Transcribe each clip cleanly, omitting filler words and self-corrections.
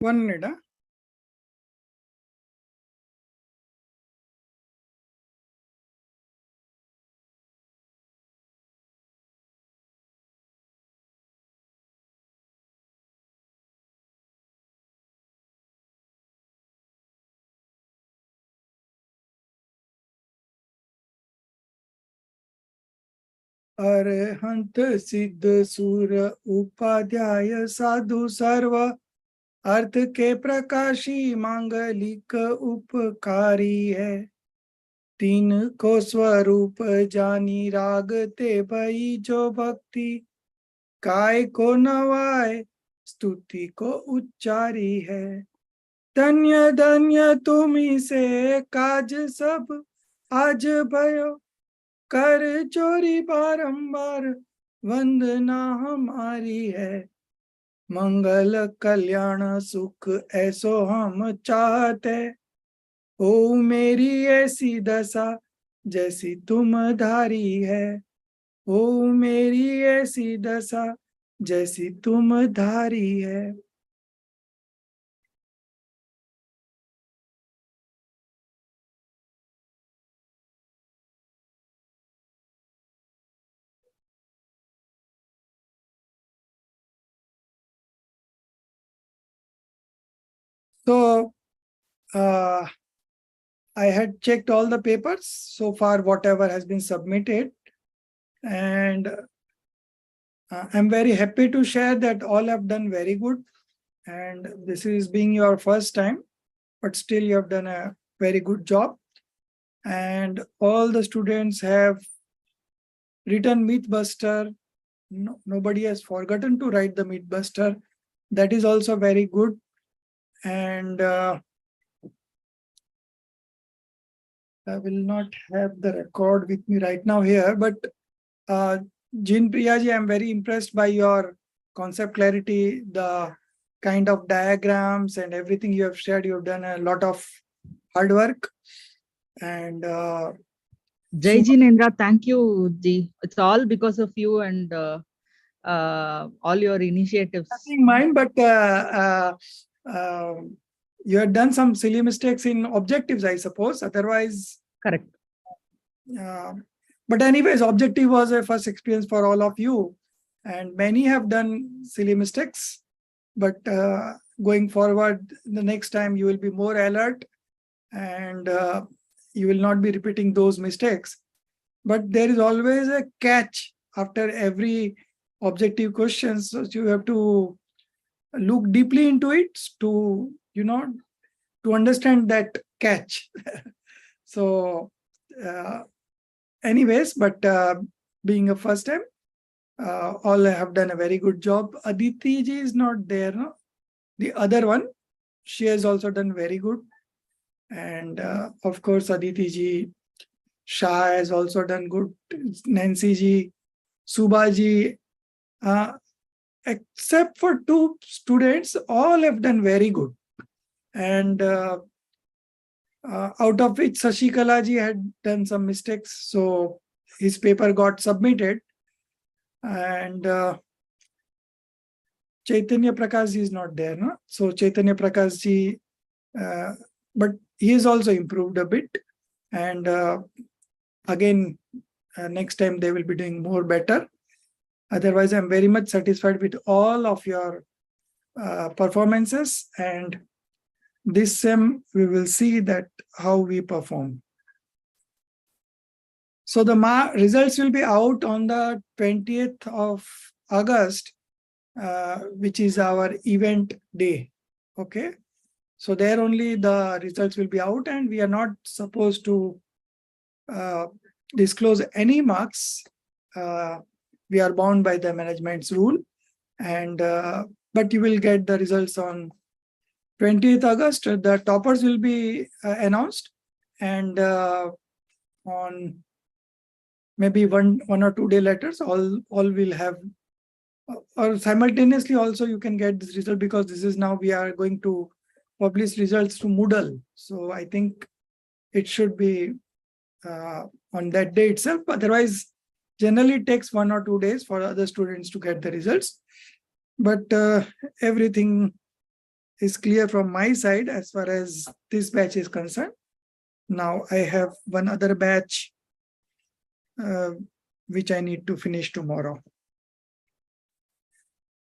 1 minute. Arhant सिद्ध सुर उपाध्याय साधु सर्व अर्थ के प्रकाशी मांगलिक उपकारी है। तीन को स्वरूप जानी राग ते भई जो भक्ति काय को नवाय स्तुति को उच्चारी है। धन्य धन्य तुम्ही से काज सब आज भयो कर चोरी बारंबार वंदना हमारी है। मंगल कल्याण सुख ऐसो हम चाहते ओ मेरी ऐसी दशा जैसी तुम धारी है। ओ मेरी ऐसी दशा जैसी तुम धारी है। So I had checked all the papers so far, whatever has been submitted, and I'm very happy to share that all have done very good. And this is being your first time, but still you have done a very good job. And all the students have written Mythbuster. No, nobody has forgotten to write the Mythbuster. That is also very good. And I will not have the record with me right now here, but Jin Priyaji, I'm very impressed by your concept clarity, the kind of diagrams and everything you have shared. You've done a lot of hard work. And Jai Jinendra, thank you, Ji. It's all because of you and all your initiatives. Nothing mine, but you had done some silly mistakes in objectives, I suppose. Otherwise, correct. But anyways, objective was a first experience for all of you, and many have done silly mistakes. But going forward, the next time you will be more alert, and you will not be repeating those mistakes. But there is always a catch after every objective question, so you have to look deeply into it to to understand that catch. So anyways, but being a first time, all have done a very good job. Aditi ji is not there, no? The other one, she has also done very good. And of course, Aditi ji, Shah has also done good. Nancy ji, Subha ji, except for 2 students, all have done very good. And out of which Sashikala ji had done some mistakes, so his paper got submitted. And Chaitanya Prakash ji is not there, no? So Chaitanya Prakash ji, but he has also improved a bit. And again, next time they will be doing more better. Otherwise, I'm very much satisfied with all of your performances. And this sem, we will see that how we perform. So the results will be out on the 20th of August, which is our event day. Okay. So there only the results will be out, and we are not supposed to disclose any marks. We are bound by the management's rule, and but you will get the results on 20th August. The toppers will be announced, and on maybe one or 2 day letters, all will have, or simultaneously also you can get this result, because this is now we are going to publish results to Moodle. So I think it should be on that day itself. Otherwise, generally it takes 1 or 2 days for other students to get the results. But everything is clear from my side as far as this batch is concerned. Now I have one other batch which I need to finish tomorrow.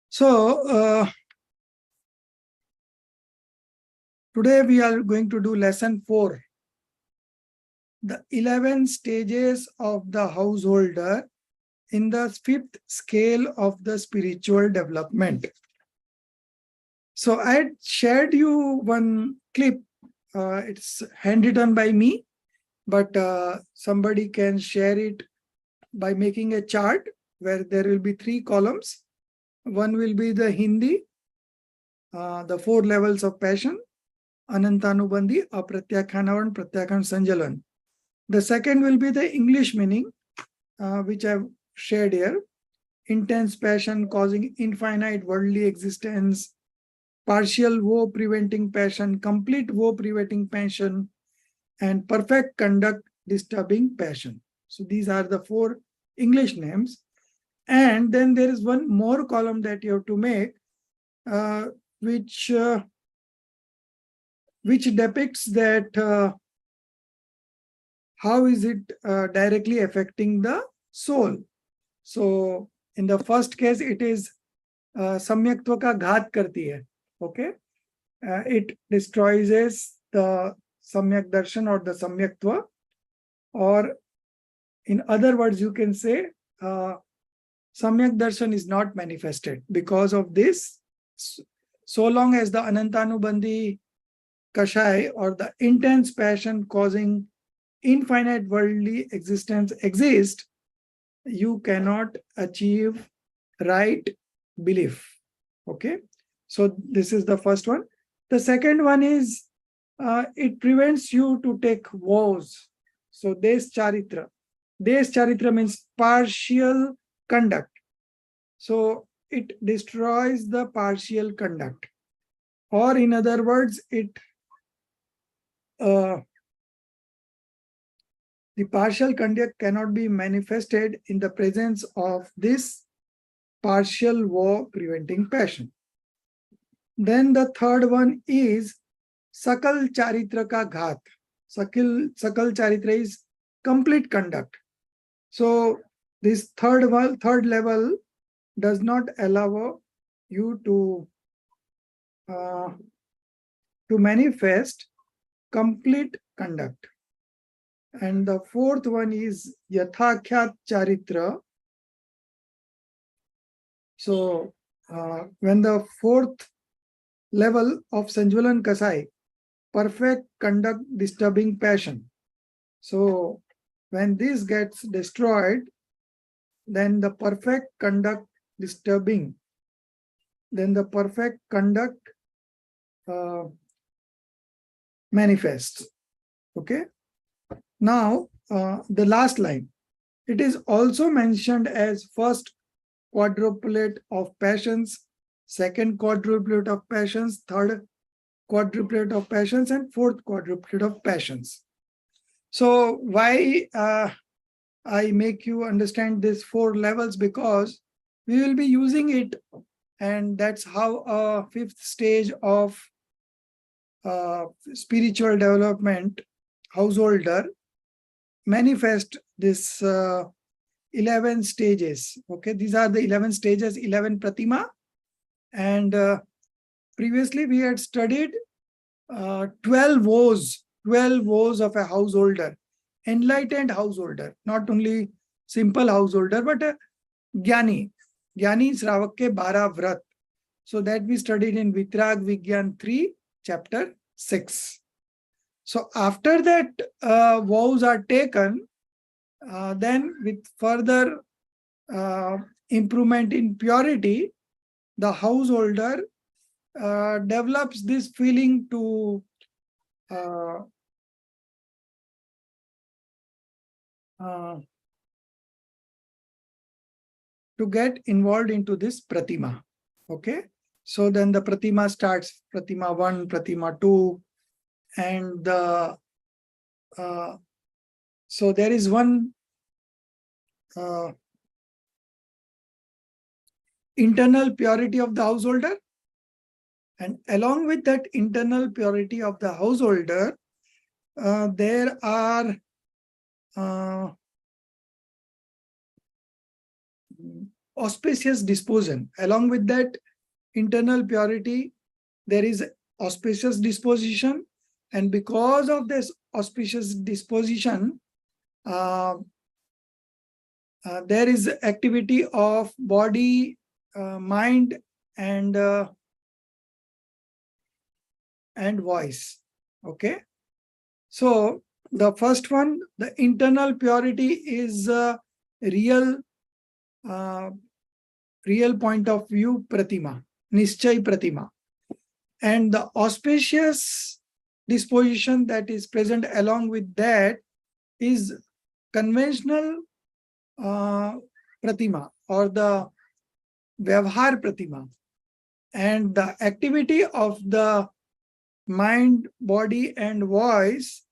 So today we are going to do lesson 4. The 11 stages of the householder in the 5th scale of the spiritual development. So I shared you one clip. It's handwritten by me, but somebody can share it by making a chart where there will be 3 columns. One will be the Hindi, the 4 levels of passion, Anantanubandhi, Apratyakhanavan, Pratyakhan Sanjalan. The second will be the English meaning, which I've shared here. Intense passion causing infinite worldly existence, partial woe preventing passion, complete woe preventing passion, and perfect conduct disturbing passion. So these are the 4 English names. And then there is one more column that you have to make, which depicts that how is it directly affecting the soul. So in the first case, it is samyaktva ka ghat karti hai. Okay, it destroys the samyak darshan or the samyaktva, or in other words, you can say samyak darshan is not manifested because of this. So long as the Anantanubandhi Kashai or the intense passion causing infinite worldly existence exists, you cannot achieve right belief. Okay, so this is the first one. The second one is it prevents you to take vows. So Des Charitra. Des Charitra means partial conduct. So it destroys the partial conduct. Or in other words, the partial conduct cannot be manifested in the presence of this partial woe preventing passion. Then the third one is Sakal Charitra ka ghat. Sakal Charitra is complete conduct. So this third level does not allow you to manifest complete conduct. And the fourth one is Yathakhyat Charitra. So when the fourth level of Sanjalan Kasai, perfect conduct disturbing passion. So when this gets destroyed, then the perfect conduct disturbing, then the perfect conduct manifests. Okay. Now, the last line, it is also mentioned as first quadruplet of passions, second quadruplet of passions, third quadruplet of passions, and fourth quadruplet of passions. So why I make you understand these 4 levels? Because we will be using it, and that's how a 5th stage of spiritual development householder manifest this 11 stages. Okay, these are the 11 stages, 11 pratima. And previously we had studied 12 woes of a householder, enlightened householder, not only simple householder, but a Jnani Shravak ke 12 vrat. So that we studied in Vitrag Vigyan 3, chapter 6. So after that vows are taken, then with further improvement in purity, the householder develops this feeling to get involved into this pratima. Okay, so then the pratima starts, pratima 1, pratima 2, and so there is one internal purity of the householder, And along with that internal purity of the householder, there are auspicious disposition. Along with that internal purity, there is auspicious disposition. And because of this auspicious disposition, there is activity of body, mind, and voice. Okay. So the first one, the internal purity, is real point of view pratima, nischay pratima. And the auspicious disposition that is present along with that is conventional pratima, or the vyavhar pratima. And the activity of the mind, body, and voice,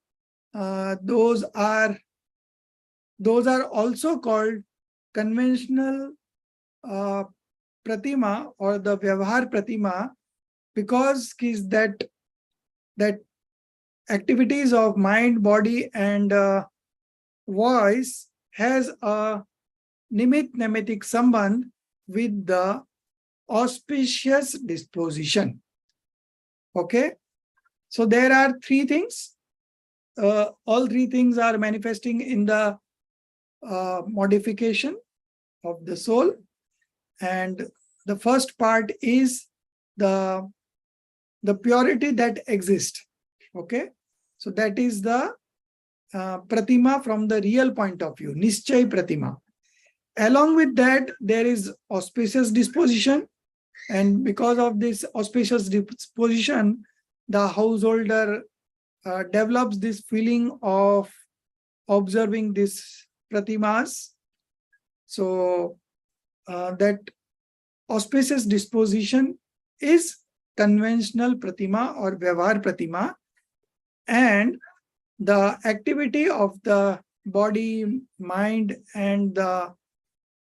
those are also called conventional pratima, or the vyavhar pratima, because that activities of mind, body, and voice has a nimit nemetic sambandh with the auspicious disposition. Okay. So there are three things. All three things are manifesting in the modification of the soul. And the first part is the purity that exists. Okay. So that is the pratima from the real point of view, nischay pratima. Along with that, there is auspicious disposition. And because of this auspicious disposition, the householder develops this feeling of observing these pratimas. So that auspicious disposition is conventional pratima or vyavhar pratima. And the activity of the body, mind, and the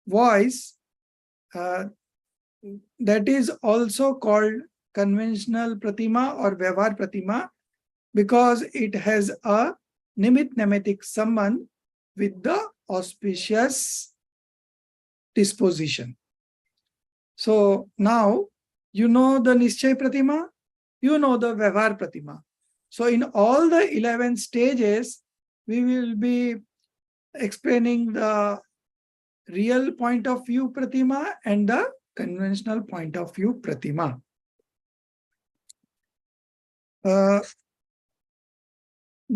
voice, that is also called conventional pratima or vyavhar pratima, because it has a nimit nemetic sambandh with the auspicious disposition. So now you know the nischay pratima, you know the vyavhar pratima. So in all the 11 stages, we will be explaining the real point of view pratima and the conventional point of view pratima. The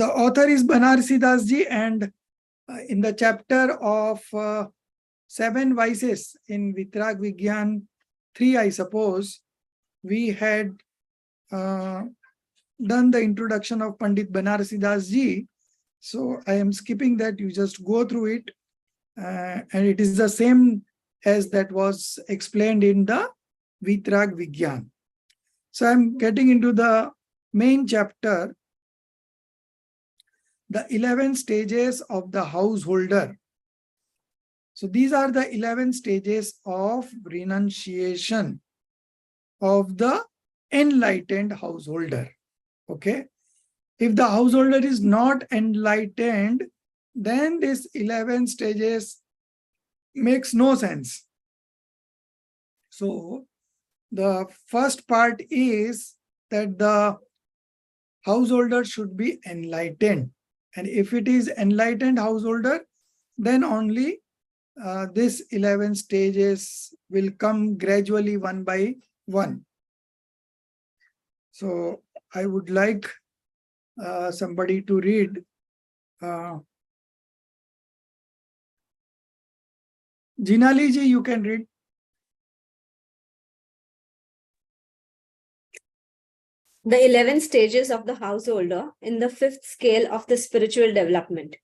author is Banarsi Das ji, and in the chapter of 7 vices in Vitrag Vigyan 3, I suppose, we had done the introduction of Pandit Banarsi Das ji. So I am skipping that. You just go through it. And it is the same as that was explained in the Vitrag Vigyan. So I'm getting into the main chapter, the 11 stages of the householder. So these are the 11 stages of renunciation of the enlightened householder. Okay. If the householder is not enlightened, then this 11 stages makes no sense. So the first part is that the householder should be enlightened. And if it is enlightened householder, then only this 11 stages will come gradually one by one. So I would like somebody to read. Jinali ji, you can read. The 11 stages of the householder in the 5th scale of the spiritual development.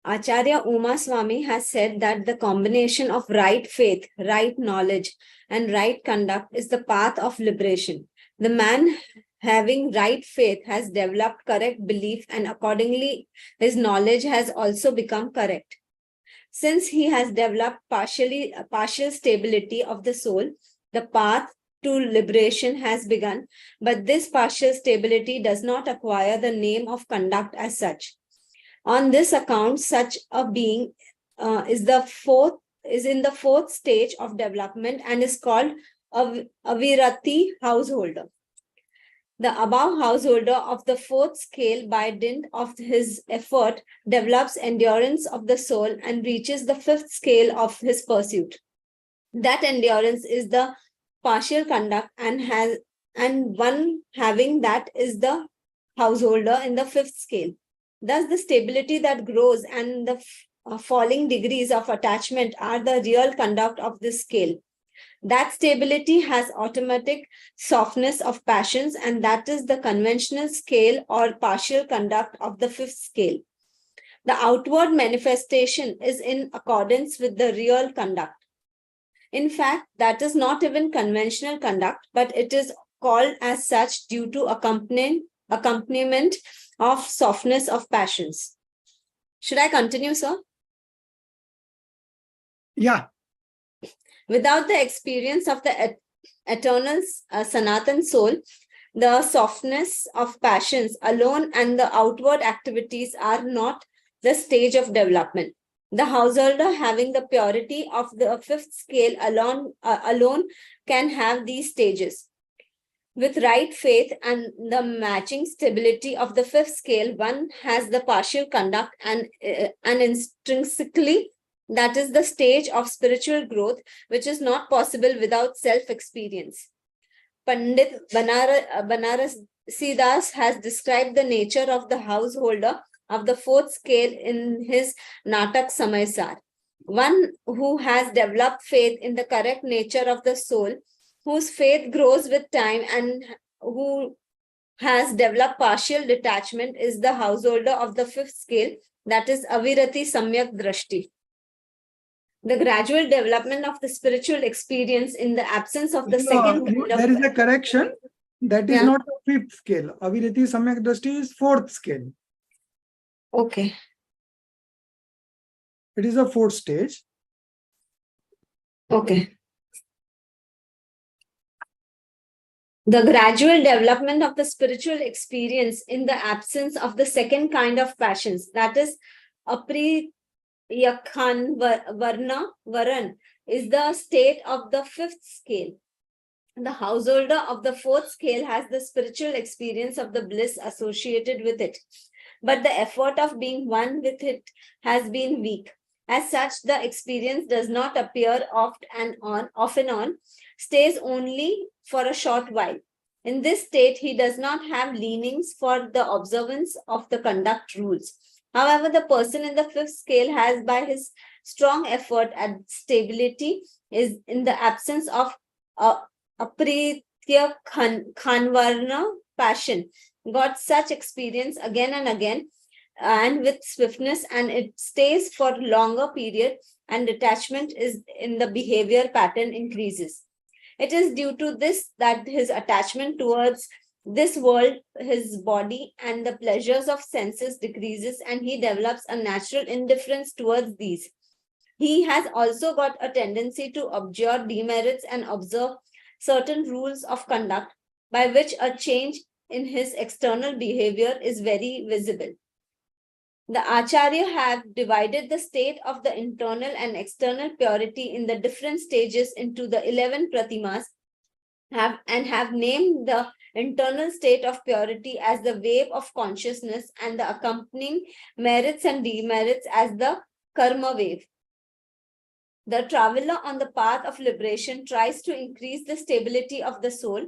Acharya Uma Swami has said that the combination of right faith, right knowledge, and right conduct is the path of liberation. The man having right faith has developed correct belief, and accordingly his knowledge has also become correct. Since he has developed partial stability of the soul, the path to liberation has begun, but this partial stability does not acquire the name of conduct as such. On this account, such a being is in the fourth stage of development and is called avirati householder. The above householder of the fourth scale, by dint of his effort, develops endurance of the soul and reaches the fifth scale of his pursuit. That endurance is the partial conduct, and one having that is the householder in the fifth scale. Thus, the stability that grows and the falling degrees of attachment are the real conduct of this scale. That stability has automatic softness of passions, and that is the conventional scale or partial conduct of the fifth scale. The outward manifestation is in accordance with the real conduct. In fact, that is not even conventional conduct, but it is called as such due to accompaniment of softness of passions. Should I continue, sir? Yeah. Without the experience of the eternal Sanatan soul, the softness of passions alone and the outward activities are not the stage of development. The householder having the purity of the fifth scale alone can have these stages. With right faith and the matching stability of the fifth scale, one has the partial conduct and intrinsically, that is the stage of spiritual growth, which is not possible without self-experience. Pandit Banarasidas has described the nature of the householder of the fourth scale in his Natak Samaysar. One who has developed faith in the correct nature of the soul, whose faith grows with time and who has developed partial detachment, is the householder of the fifth scale, that is Avirati Samyak Drashti. The gradual development of the spiritual experience in the absence of the second kind of... There is a correction. That is not the fifth scale. Avirati Samyak Drashti is fourth scale. Okay. It is a fourth stage. Okay. The gradual development of the spiritual experience in the absence of the second kind of passions, that is Apri Yakhan Varan, is the state of the fifth scale. The householder of the fourth scale has the spiritual experience of the bliss associated with it, but the effort of being one with it has been weak. As such, the experience does not appear off and on, stays only for a short while. In this state, he does not have leanings for the observance of the conduct rules. However, the person in the fifth scale has, by his strong effort at stability, is in the absence of apritya khanvarna passion, got such experience again and again, and with swiftness, and it stays for a longer period, and detachment is in the behavior pattern increases. It is due to this that his attachment towards this world, his body, and the pleasures of senses decreases, and he develops a natural indifference towards these. He has also got a tendency to abjure demerits and observe certain rules of conduct, by which a change in his external behavior is very visible. The Acharya have divided the state of the internal and external purity in the different stages into the 11 pratimas, have named the internal state of purity as the wave of consciousness and the accompanying merits and demerits as the karma wave. The traveler on the path of liberation tries to increase the stability of the soul.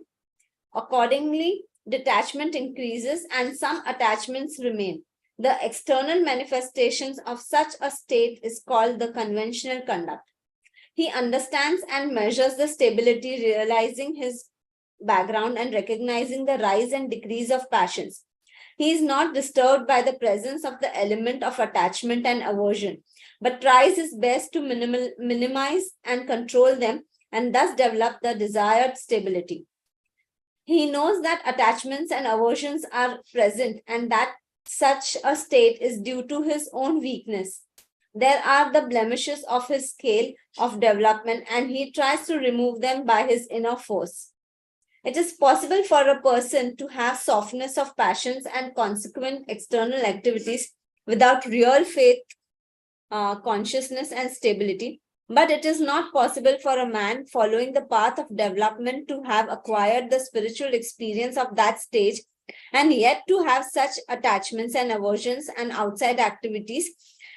Accordingly, detachment increases and some attachments remain. The external manifestations of such a state is called the conventional conduct. He understands and measures the stability, realizing his background and recognizing the rise and decrease of passions. He is not disturbed by the presence of the element of attachment and aversion, but tries his best to minimize and control them, and thus develop the desired stability. He knows that attachments and aversions are present, and that such a state is due to his own weakness. There are the blemishes of his scale of development, and he tries to remove them by his inner force. It is possible for a person to have softness of passions and consequent external activities without real faith, consciousness, and stability. But it is not possible for a man following the path of development to have acquired the spiritual experience of that stage and yet to have such attachments and aversions and outside activities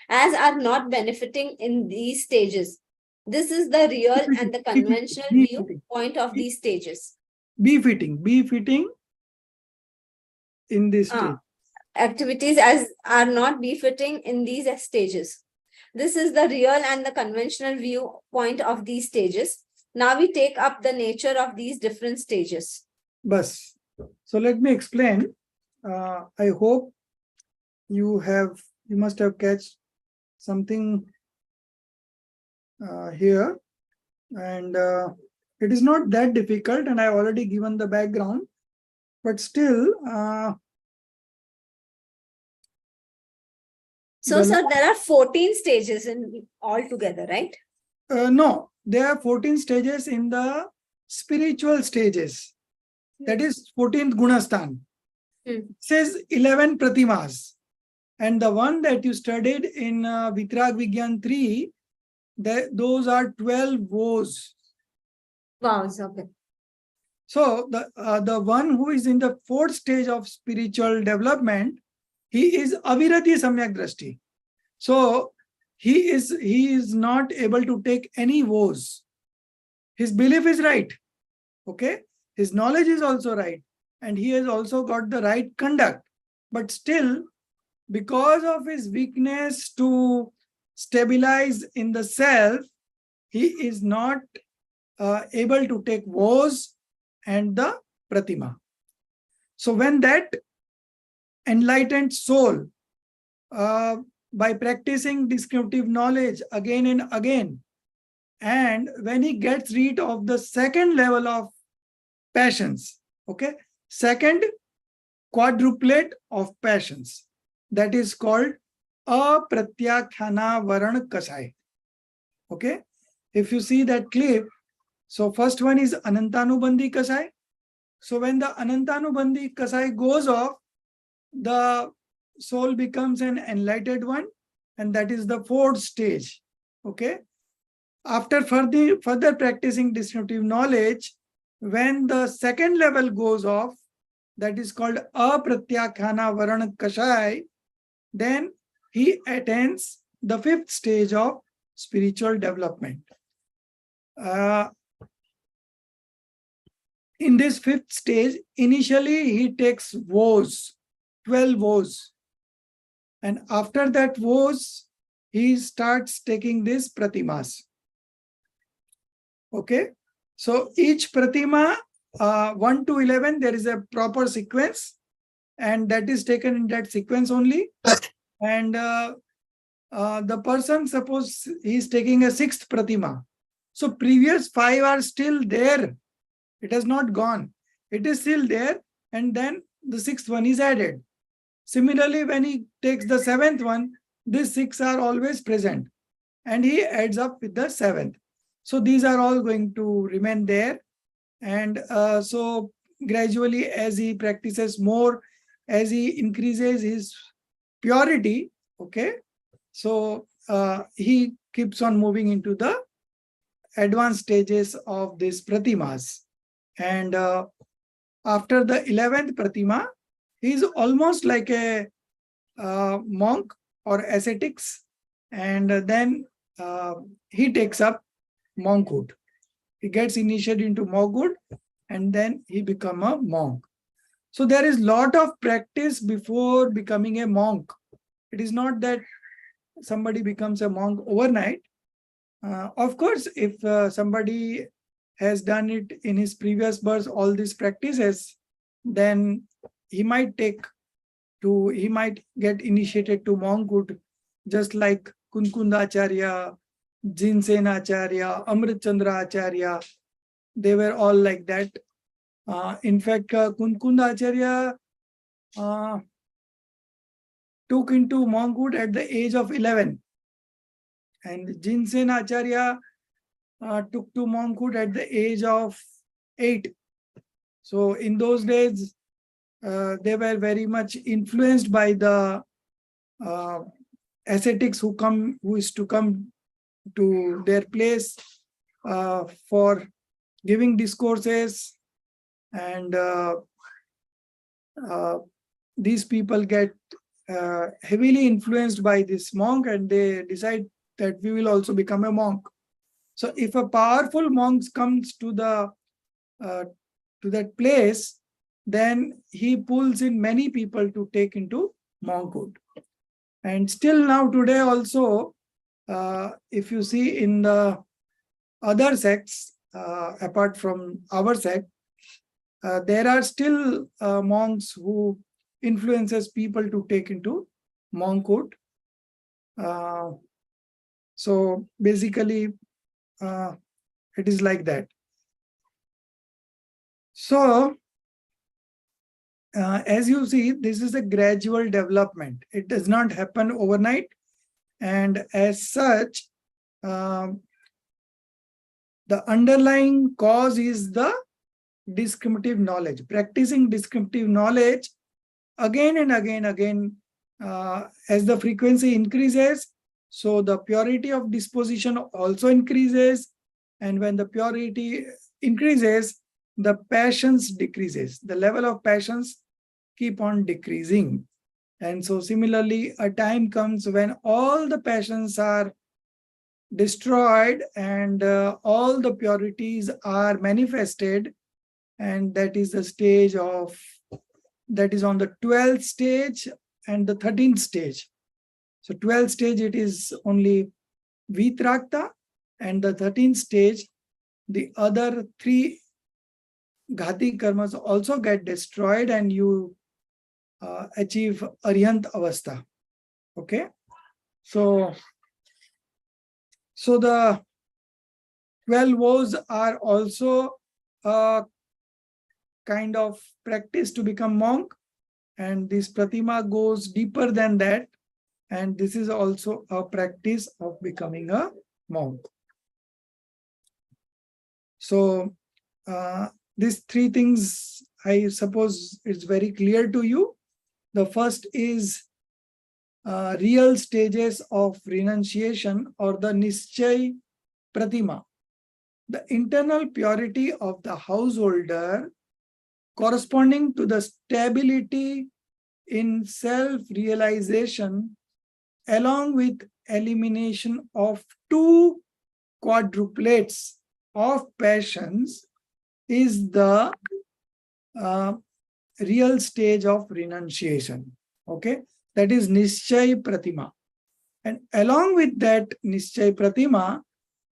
as are not benefiting in these stages. This is the real and the conventional viewpoint of these stages. Befitting in this stage. Activities as are not befitting in these stages. This is the real and the conventional viewpoint of these stages. Now we take up the nature of these different stages. Bas. So let me explain. I hope you must have catched something here, and it is not that difficult, and I have already given the background, but still so sir, there are 14 stages in all together, right? No, there are 14 stages in the spiritual stages. That is 14th Gunastan. It says 11 Pratimas. And the one that you studied in Vitrag Vigyan 3, those are 12 vows. Vows, okay. So the one who is in the 4th stage of spiritual development, he is Avirati Samyak Drashti. So he is not able to take any vows. His belief is right. Okay. His knowledge is also right. And he has also got the right conduct. But still, because of his weakness to stabilize in the self, he is not able to take vows and the pratima. So when that enlightened soul, by practicing descriptive knowledge again and again, and when he gets rid of the second level of passions, okay, second quadruplet of passions, that is called apratyakhana varan kasai. Okay, if you see that clip, so first one is anantanubandhi kasai. So when the anantanubandhi kasai goes off, the soul becomes an enlightened one, and that is the 4th stage. Okay, after further practicing descriptive knowledge, when the second level goes off, that is called apratyakhana varan kasai, then he attains the 5th stage of spiritual development. In this 5th stage, initially he takes vows, 12 vows. And after that vows, he starts taking these pratimas. Okay. So each pratima, 1 to 11, there is a proper sequence, and that is taken in that sequence only. And the person, suppose he is taking a 6th pratima. So previous 5 are still there. It has not gone. It is still there, and then the 6th one is added. Similarly, when he takes the 7th one, these 6 are always present, and he adds up with the 7th. So these are all going to remain there. And so gradually, as he practices more, as he increases his purity, okay, so he keeps on moving into the advanced stages of these pratimas. And after the 11th pratima, he is almost like a monk or ascetics, and then he takes up monkhood. He gets initiated into monkhood, and then he becomes a monk. So there is a lot of practice before becoming a monk. It is not that somebody becomes a monk overnight. Of course, if somebody has done it in his previous birth, all these practices, then he might get initiated to monkhood, just like Kunkunda Acharya, Jinsen Acharya, Amrit Chandra Acharya. They were all like that. In fact, Kunkunda Acharya took into monkhood at the age of 11. And Jinsen Acharya took to monkhood at the age of 8. So in those days, they were very much influenced by the ascetics who used to come to their place for giving discourses, and these people get heavily influenced by this monk, and they decide that we will also become a monk. So if a powerful monk comes to that place, then he pulls in many people to take into monkhood. And still now today also, if you see in the other sects, apart from our sect, there are still monks who influences people to take into monkhood. So basically, it is like that. So, as you see, this is a gradual development. It does not happen overnight. And as such, the underlying cause is the discriminative knowledge. Practicing discriminative knowledge again and again, as the frequency increases, so the purity of disposition also increases. And when the purity increases, the passions decreases. The level of passions keep on decreasing. And so similarly, a time comes when all the passions are destroyed and all the purities are manifested. And that is the stage of, that is on the 12th stage and the 13th stage. So 12th stage, it is only Vitrakta, and the 13th stage, the other 3 Ghati karmas also get destroyed, and you achieve Arihant Avastha. Okay? So the 12 vows are also a kind of practice to become monk, and this Pratima goes deeper than that, and this is also a practice of becoming a monk. So these 3 things, I suppose it's very clear to you. The first is real stages of renunciation, or the Nischay Pratima. The internal purity of the householder corresponding to the stability in self-realization, along with elimination of 2 quadruplets of passions, is the real stage of renunciation. Okay, that is Nischay Pratima. And along with that Nischay Pratima,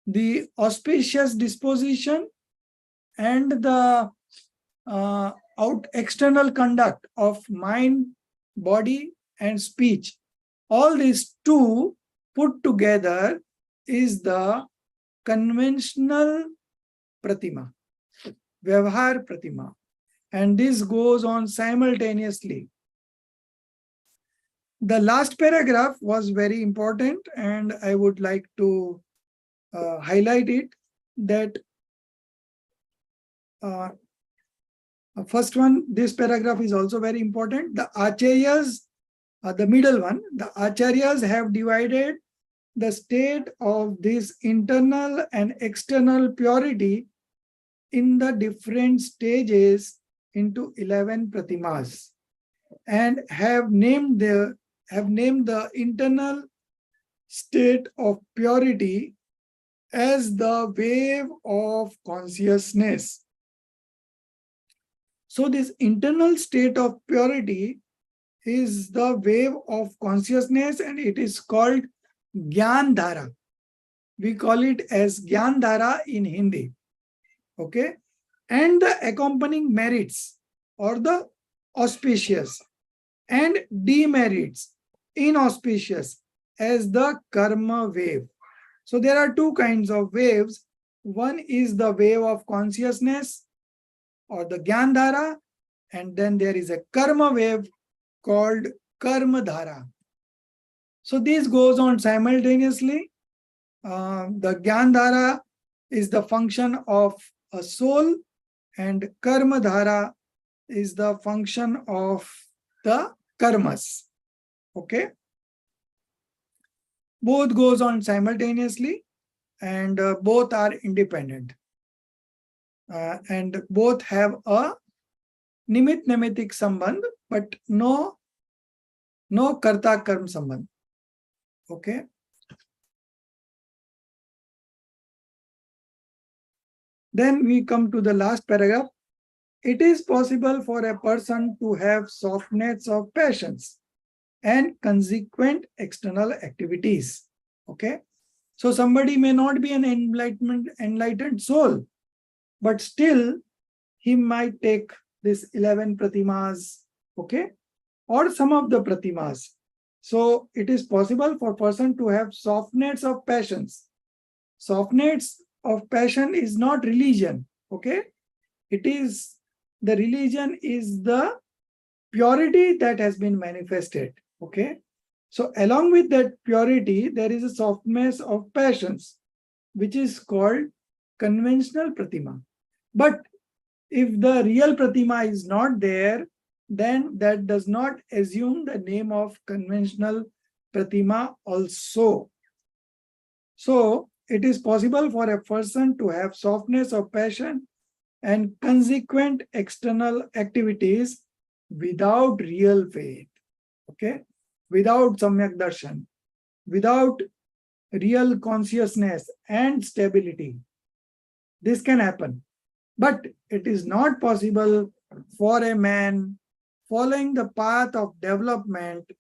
the auspicious disposition and the external conduct of mind, body, and speech, all these 2 put together is the conventional Pratima, Vyavhar Pratima. And this goes on simultaneously. The last paragraph was very important, and I would like to highlight it, that first one, this paragraph is also very important. The Acharyas, the middle one, the Acharyas have divided the state of this internal and external purity in the different stages into 11 Pratimas, and have named the internal state of purity as the wave of consciousness. So this internal state of purity is the wave of consciousness, and it is called Gyan Dhara. We call it as Gyan Dhara in Hindi. Okay? And the accompanying merits, or the auspicious, and demerits, inauspicious, as the karma wave. So there are 2 kinds of waves. One is the wave of consciousness, or the Gyan Dhara, and then there is a karma wave called Karma Dhara. So this goes on simultaneously. The Gyan Dhara is the function of a soul, and karma dhara is the function of the karmas. Okay. Both goes on simultaneously and both are independent. And both have a nimit nimitik sambandh, but no karta karm sambandh. Okay. Then we come to the last paragraph. It is possible for a person to have softness of passions and consequent external activities. Okay. So somebody may not be an enlightened soul, but still he might take this 11 pratimas, okay, or some of the pratimas. So it is possible for a person to have softness of passions. Softness of passion is not religion, okay? It is, the religion is the purity that has been manifested, okay? So along with that purity, there is a softness of passions, which is called conventional pratima. But if the real pratima is not there, then that does not assume the name of conventional pratima also. So it is possible for a person to have softness of passion and consequent external activities without real faith, okay, without samyak darshan, without real consciousness and stability. This can happen. But it is not possible for a man following the path of development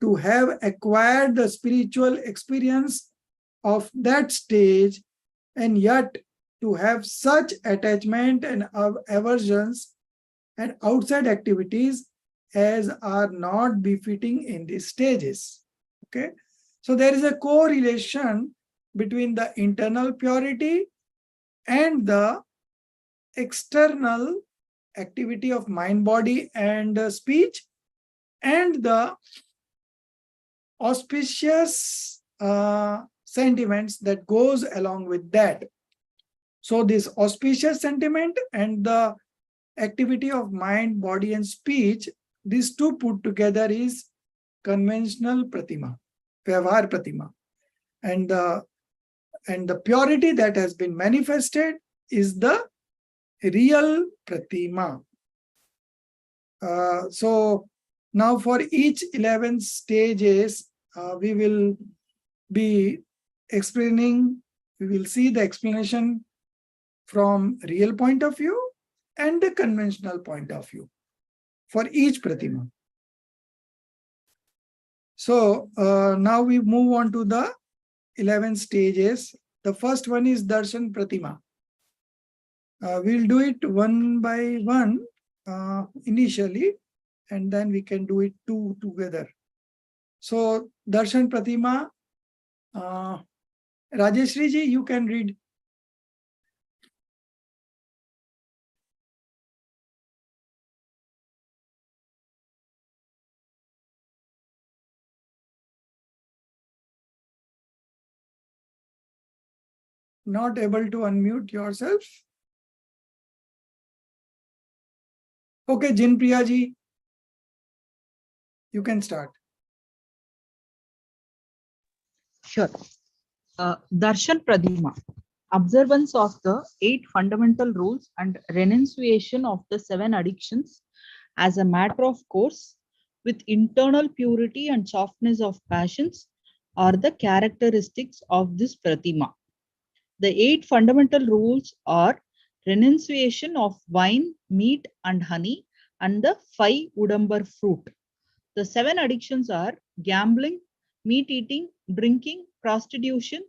to have acquired the spiritual experience of that stage and yet to have such attachment and aversions and outside activities as are not befitting in these stages. Okay, so there is a correlation between the internal purity and the external activity of mind, body, and speech, and the auspicious sentiments that goes along with that. So this auspicious sentiment and the activity of mind, body, and speech, these two put together is conventional pratima, vyavhar pratima, and the purity that has been manifested is the real pratima. So now for each 11 stages, we will be explaining, we will see the explanation from real point of view and the conventional point of view for each pratima. So now we move on to the 11 stages. The first one is darshan pratima. We'll do it one by one initially, and then we can do it two together. So darshan pratima, Rajeshri ji, you can read. Not able to unmute yourself? Okay, Jinpriya ji, you can start. Sure. Darshan Pradima. Observance of the 8 fundamental rules and renunciation of the 7 addictions as a matter of course with internal purity and softness of passions are the characteristics of this Pratima. The 8 fundamental rules are renunciation of wine, meat, and honey, and the 5 Udambar fruit. The 7 addictions are gambling, meat eating, drinking, prostitution,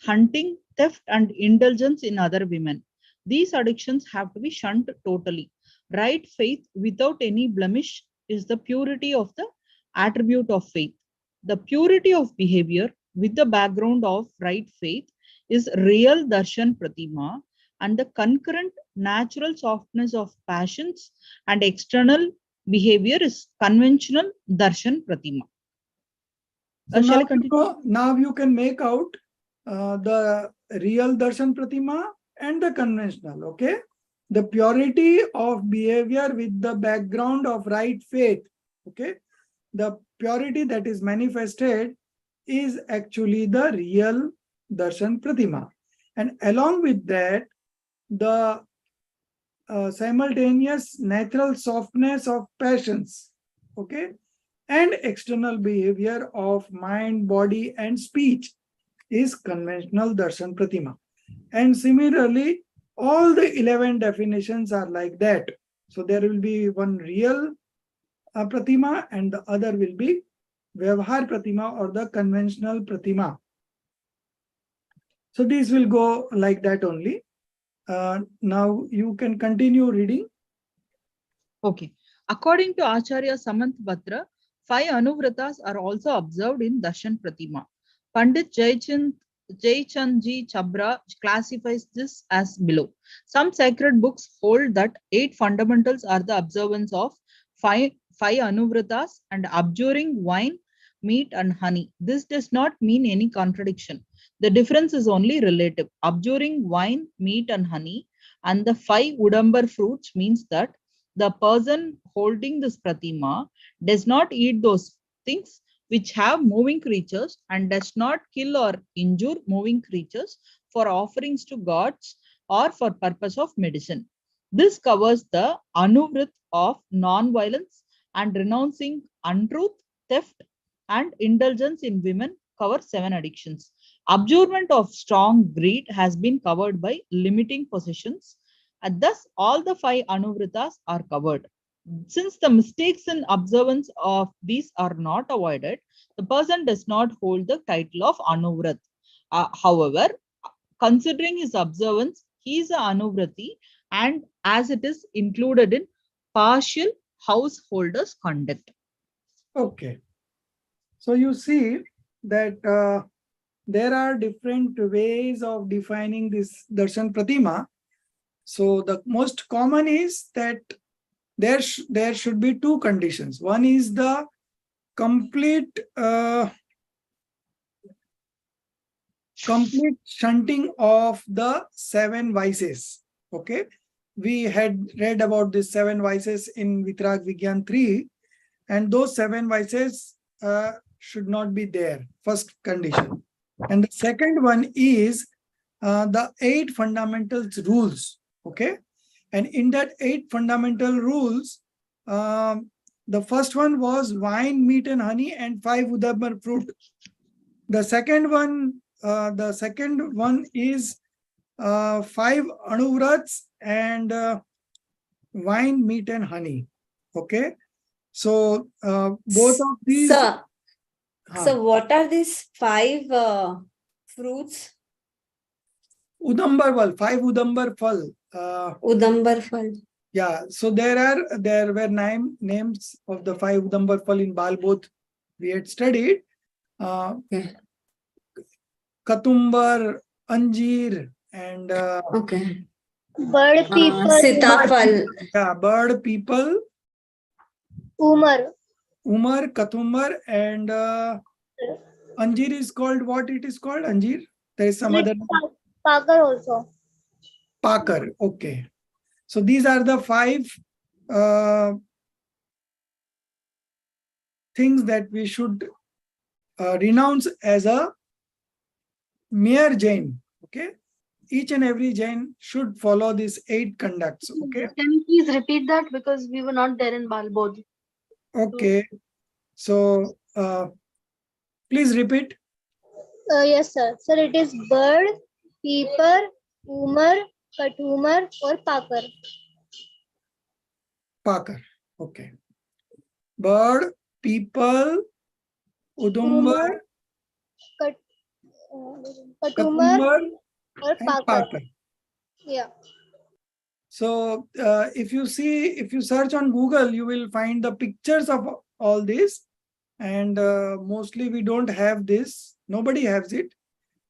hunting, theft, and indulgence in other women. These addictions have to be shunned totally. Right faith without any blemish is the purity of the attribute of faith. The purity of behavior with the background of right faith is real darshan pratima, and the concurrent natural softness of passions and external behavior is conventional darshan pratima. So now you can make out the real darshan pratima and the conventional, okay? the purity of behavior with the background of right faith. Okay, the purity that is manifested is actually the real darshan pratima, and along with that, the simultaneous natural softness of passions, okay, and external behavior of mind, body, and speech is conventional darshan pratima. And similarly, all the 11 definitions are like that. So there will be one real pratima and the other will be Vyavhar pratima or the conventional pratima. So these will go like that only. Now you can continue reading. Okay. According to Acharya Samantabhadra, 5 Anuvratas are also observed in Darshan Pratima. Pandit Jaychandji Chabra classifies this as below. Some sacred books hold that 8 fundamentals are the observance of 5 Anuvratas and abjuring wine, meat, and honey. This does not mean any contradiction. The difference is only relative. Abjuring wine, meat, and honey and the 5 Udambar fruits means that the person holding this pratima does not eat those things which have moving creatures and does not kill or injure moving creatures for offerings to gods or for purpose of medicine. This covers the anuvrit of non-violence and renouncing untruth, theft, and indulgence in women cover 7 addictions. Abjurement of strong greed has been covered by limiting possessions, and thus all the 5 anuvritas are covered. Since the mistakes in observance of these are not avoided, the person does not hold the title of anuvrat. However, considering his observance, he is an anuvrati, and as it is included in partial householder's conduct. Okay. So you see that there are different ways of defining this darshan pratima. So the most common is that there should be 2 conditions. One is the complete shunting of the 7 vices. Okay, we had read about these 7 vices in Vitrag Vigyan 3, and those 7 vices should not be there. First condition. And the second one is the 8 fundamental rules. Okay, and in that 8 fundamental rules, the first one was wine, meat, and honey, and 5 udambar fruit. The second one is 5 anuvrats and wine, meat, and honey. Okay, so both of these. Sir, so what are these 5 fruits? Udambar fal, 5 udambar fal. Udambar fal. Yeah, so there were 9 names of the 5 udambar fal in Balbodh we had studied. Katumbar, Anjeer, and Okay. Bird people. Sitafal. Yeah, bird, people, Umar. Katumbar, and Anjeer is called what it is called? Anjeer? There is some other name. Pakar also. Pakar. Okay. So these are the 5 things that we should renounce as a mere Jain. Okay. Each and every Jain should follow these 8 conducts. Okay. Can you please repeat that, because we were not there in Balbodh? Okay. So please repeat. Yes, sir. Sir, it is bird, peeper, Umar, Katumar, or Pakar. Pakar. Okay. Bird, people, Udumbar, Katumar, or and Pakar. Pakar. Yeah. So if you search on Google, you will find the pictures of all this. And mostly we don't have this. Nobody has it.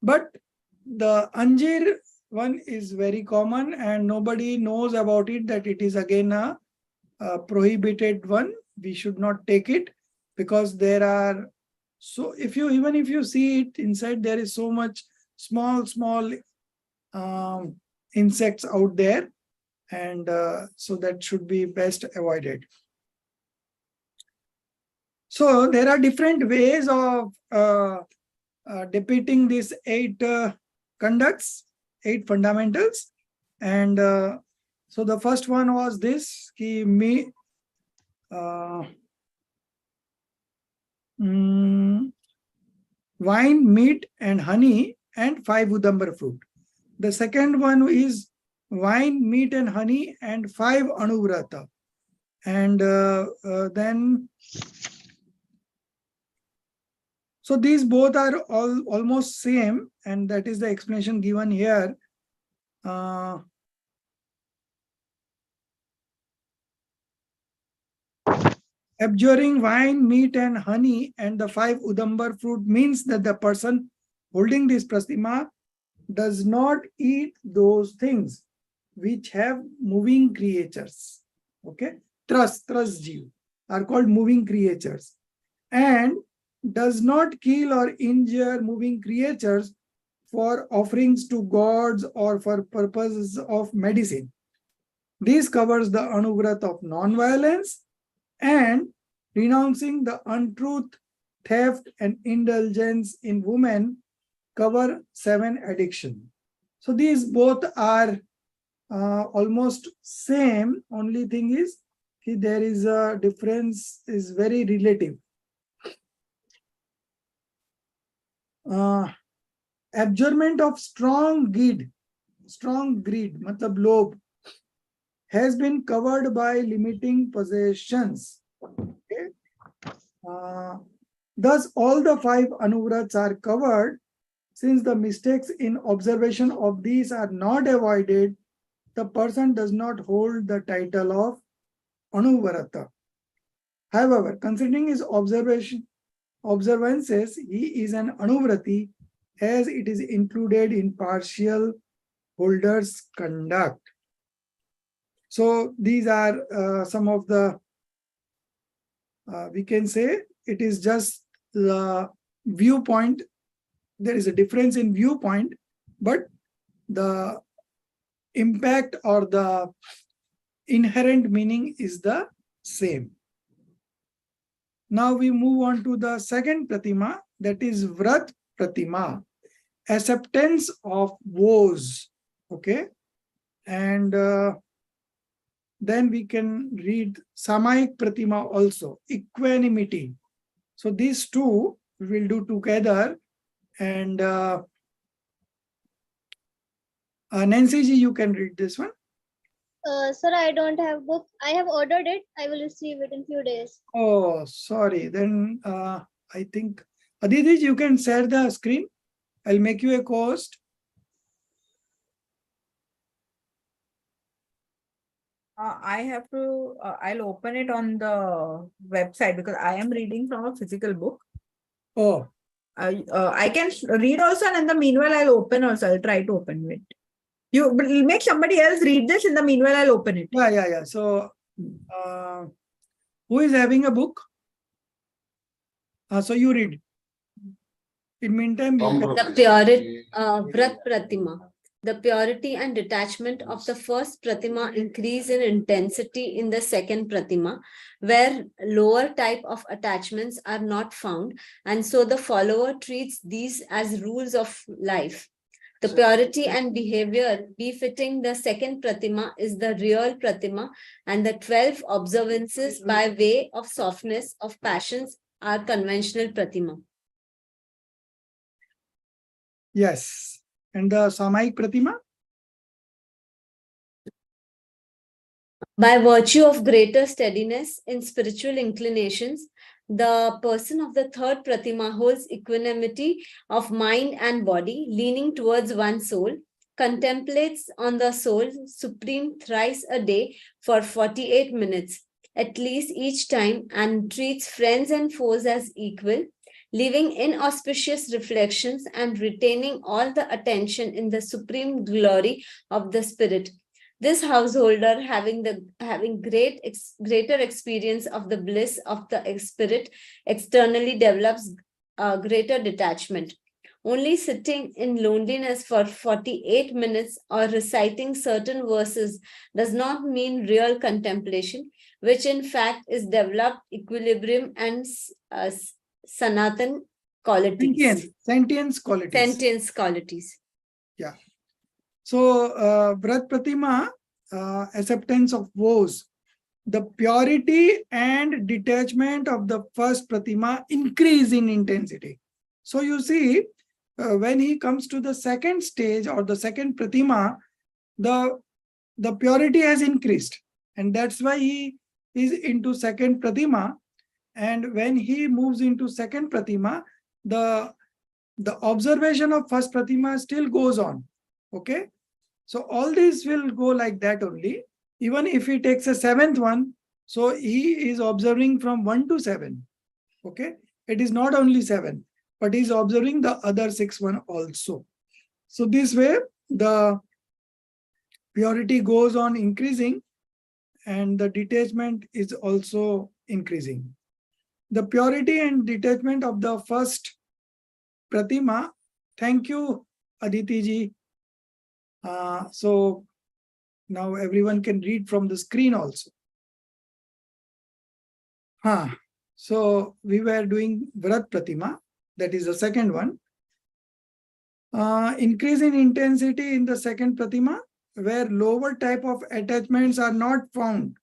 But the Anjeer one is very common and nobody knows about it, that it is again a prohibited one. We should not take it because there are, so even if you see it inside, there is so much small insects out there. and so that should be best avoided. So there are different ways of depicting these 8 conducts, 8 fundamentals. And so the first one was this, wine, meat and honey and 5 udambar fruit. The second one is wine, meat and honey and 5 anuvrata. And then, so these both are almost same, and that is the explanation given here. Abjuring wine, meat and honey and the 5 udambar fruit means that the person holding this pratima does not eat those things which have moving creatures. Okay, tras jeev are called moving creatures, and does not kill or injure moving creatures for offerings to gods or for purposes of medicine. This covers the anuvrat of non-violence and renouncing the untruth, theft and indulgence in women cover 7 addiction. So these both are almost same. Only thing is there is a difference, is very relative. Abjurement of strong greed, matlab lobh, has been covered by limiting possessions. Okay? Thus, all the 5 anuvrats are covered. Since the mistakes in observation of these are not avoided, the person does not hold the title of anuvrata. However, considering his observances, he is an anuvrati as it is included in partial holder's conduct. So these are some of the, we can say it is just the viewpoint. There is a difference in viewpoint, but the impact or the inherent meaning is the same. Now we move on to the second pratima, that is Vrat Pratima, acceptance of woes. Okay, and then we can read Samayik Pratima also, equanimity. So these two we will do together. And Nancy ji, you can read this one. Sir, I don't have book. I have ordered it. I will receive it in few days. Oh, sorry. Then I think Aditi, you can share the screen. I'll make you a co-host. I have to, I'll open it on the website because I am reading from a physical book. Oh, I can read also, and in the meanwhile, I'll open also. I'll try to open it. You make somebody else read this. In the meanwhile, I'll open it. yeah. So, who is having a book? So you read. In meantime, you can... The purity, Vrat Pratima. The purity and detachment of the first Pratima increase in intensity in the second Pratima, where lower type of attachments are not found, and so the follower treats these as rules of life. The purity and behavior befitting the second Pratima is the real Pratima, and the 12 observances by way of softness of passions are conventional Pratima. Yes. And the Samayik Pratima? By virtue of greater steadiness in spiritual inclinations, the person of the third Pratima holds equanimity of mind and body, leaning towards one soul, contemplates on the soul supreme thrice a day for 48 minutes, at least each time, and treats friends and foes as equal, leaving inauspicious reflections and retaining all the attention in the supreme glory of the spirit. This householder, having greater experience of the bliss of the spirit, externally develops greater detachment. Only sitting in loneliness for 48 minutes or reciting certain verses does not mean real contemplation, which in fact is developed equilibrium and sanatan qualities. Sentience qualities. Sentience qualities. Yeah. So, Vrat Pratima, acceptance of woes. The purity and detachment of the first Pratima increase in intensity. So you see, when he comes to the second stage or the second Pratima, the purity has increased. And that's why he is into second Pratima. And when he moves into second Pratima, the observation of first Pratima still goes on. Okay. So all these will go like that only. Even if he takes a seventh one, so he is observing from 1 to 7. Okay. It is not only 7, but he is observing the other 6 one also. So this way, the purity goes on increasing and the detachment is also increasing. The purity and detachment of the first Pratima. Thank you, Aditi ji. So now everyone can read from the screen also. So we were doing Vrat Pratima, that is the second one. Increase in intensity in the second Pratima, where lower type of attachments are not found.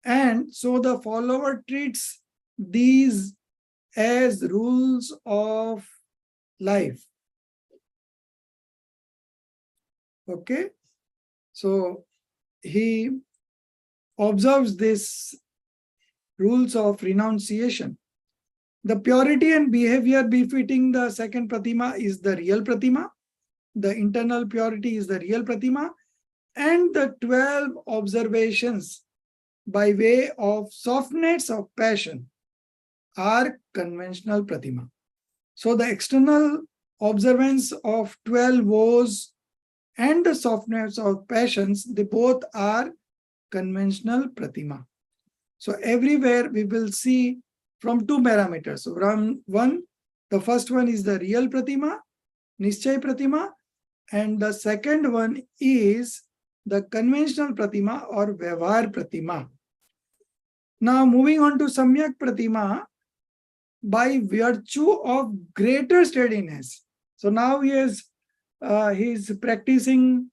And so the follower treats these as rules of life. Okay. So he observes this rules of renunciation. The purity and behavior befitting the second Pratima is the real Pratima. The internal purity is the real Pratima. And the 12 observations by way of softness of passion are conventional Pratima. So the external observance of 12 woes and the softness of passions, they both are conventional Pratima. So everywhere we will see from 2 parameters. So from one, the first one is the real Pratima, Nischay Pratima, and the second one is the conventional Pratima or Vyavhar Pratima. Now moving on to Samyak Pratima, by virtue of greater steadiness. So now he is practicing,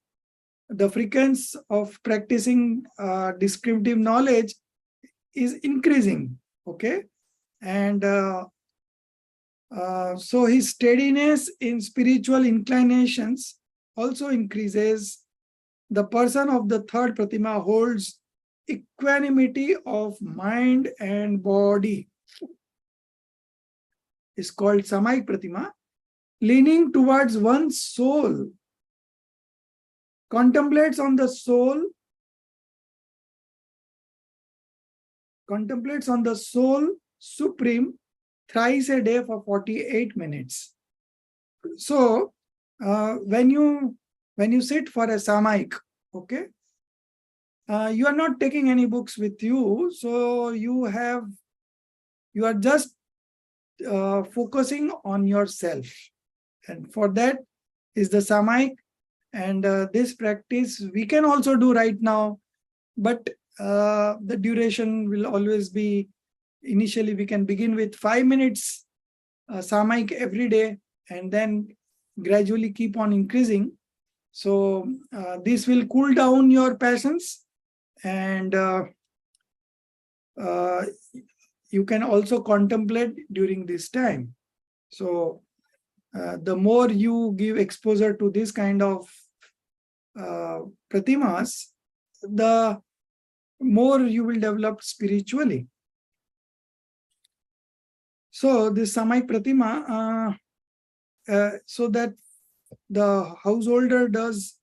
the frequency of practicing descriptive knowledge is increasing. Okay. And so his steadiness in spiritual inclinations also increases. The person of the third Pratima holds equanimity of mind and body. It's called Samayik Pratima, leaning towards one's soul, contemplates on the soul supreme thrice a day for 48 minutes. So when you sit for a Samayik, okay, you are not taking any books with you, so you are just focusing on yourself, and for that is the Samayik. And this practice we can also do right now, but the duration will always be, initially we can begin with 5 minutes Samayik every day and then gradually keep on increasing. So this will cool down your passions, and you can also contemplate during this time. So the more you give exposure to this kind of Pratimas, the more you will develop spiritually. So this Samayik Pratima, so that the householder does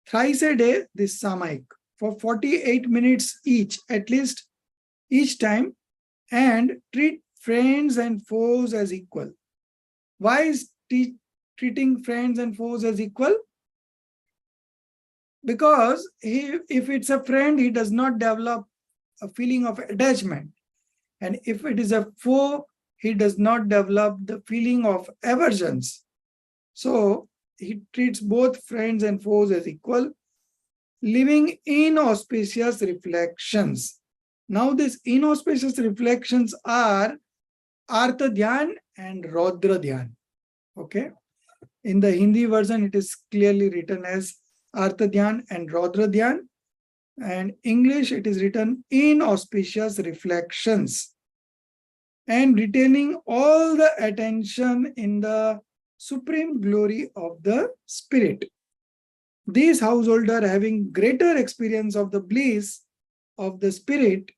thrice a day this Samayik for 48 minutes each, at least each time, and treat friends and foes as equal. Why is treating friends and foes as equal? Because if it's a friend, he does not develop a feeling of attachment. And if it is a foe, he does not develop the feeling of aversions. So he treats both friends and foes as equal, living inauspicious reflections. Now these inauspicious reflections are Artha Dhyan and Raudra Dhyan. Okay. In the Hindi version, it is clearly written as Artha Dhyan and Raudra Dhyan. And English, it is written inauspicious reflections. And retaining all the attention in the supreme glory of the spirit. These householder having greater experience of the bliss of the spirit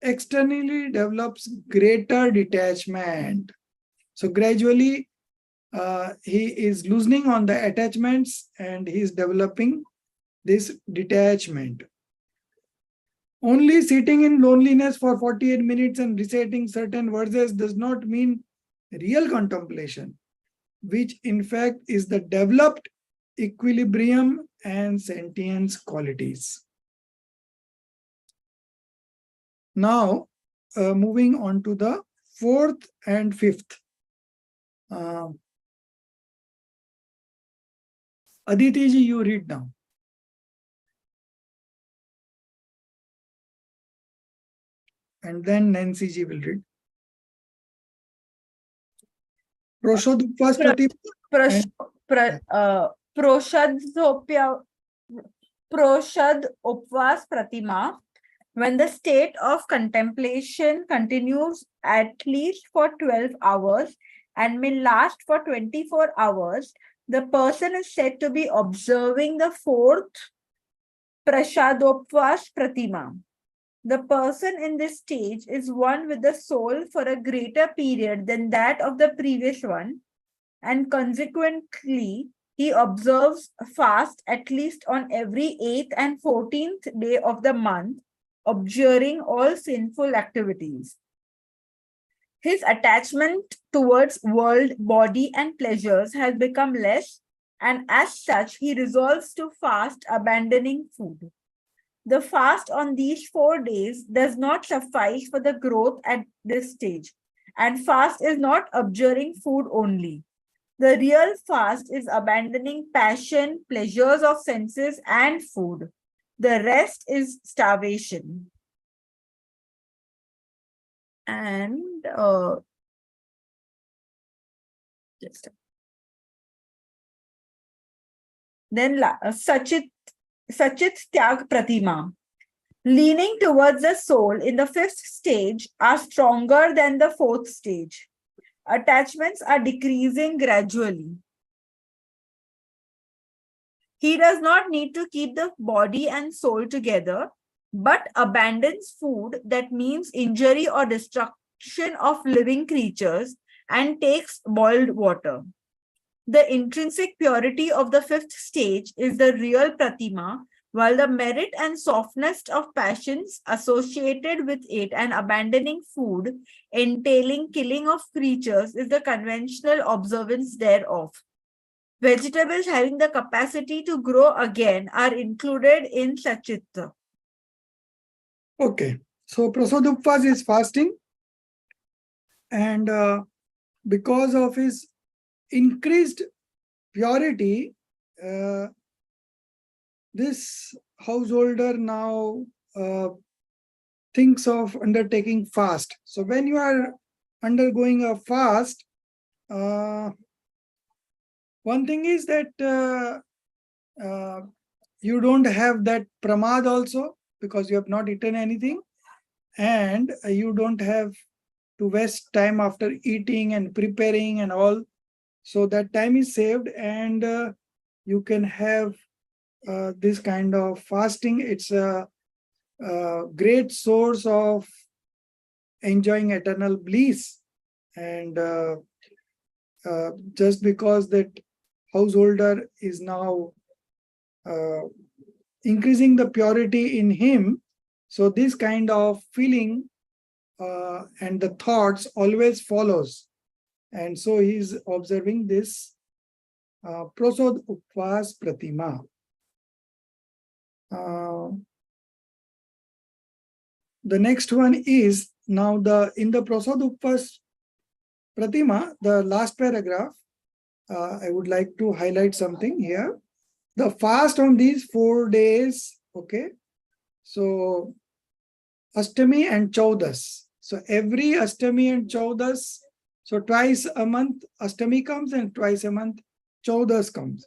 externally develops greater detachment. So gradually he is loosening on the attachments and he is developing this detachment. Only sitting in loneliness for 48 minutes and reciting certain verses does not mean real contemplation, which in fact is the developed equilibrium and sentience qualities. Now, moving on to the fourth and fifth. Aditi ji, you read now. And then Nancy ji will read. Proshodupvas Proshad Upvas Pratima, when the state of contemplation continues at least for 12 hours and may last for 24 hours, the person is said to be observing the fourth Prashadopvas Pratima. The person in this stage is one with the soul for a greater period than that of the previous one, and consequently, he observes fast at least on every 8th and 14th day of the month, abjuring all sinful activities. His attachment towards world, body, and pleasures has become less, and as such, he resolves to fast, abandoning food. The fast on these 4 days does not suffice for the growth at this stage, and fast is not abjuring food only. The real fast is abandoning passion, pleasures of senses, and food. The rest is starvation. And then Sachit Tyag Pratima. Leaning towards the soul in the 5th stage are stronger than the 4th stage. Attachments are decreasing gradually. He does not need to keep the body and soul together, but abandons food that means injury or destruction of living creatures and takes boiled water. The intrinsic purity of the 5th stage is the real pratima, while the merit and softness of passions associated with it and abandoning food, entailing killing of creatures, is the conventional observance thereof. Vegetables having the capacity to grow again are included in Sachitta. Okay, so Prasodupvas is fasting, and because of his increased purity, this householder now thinks of undertaking fast. So when you are undergoing a fast, one thing is that you don't have that pramad also, because you have not eaten anything, and you don't have to waste time after eating and preparing and all. So that time is saved, and you can have this kind of fasting. It's a great source of enjoying eternal bliss. And just because that householder is now increasing the purity in him, so this kind of feeling and the thoughts always follows. And so he is observing this Prasod Upvas Pratima. The next one is now in the Prasad Upvas Pratima, the last paragraph, I would like to highlight something here. The fast on these 4 days, okay? So, Ashtami and Chaudas. So, every Ashtami and Chaudas, so twice a month, Ashtami comes and twice a month, Chaudas comes.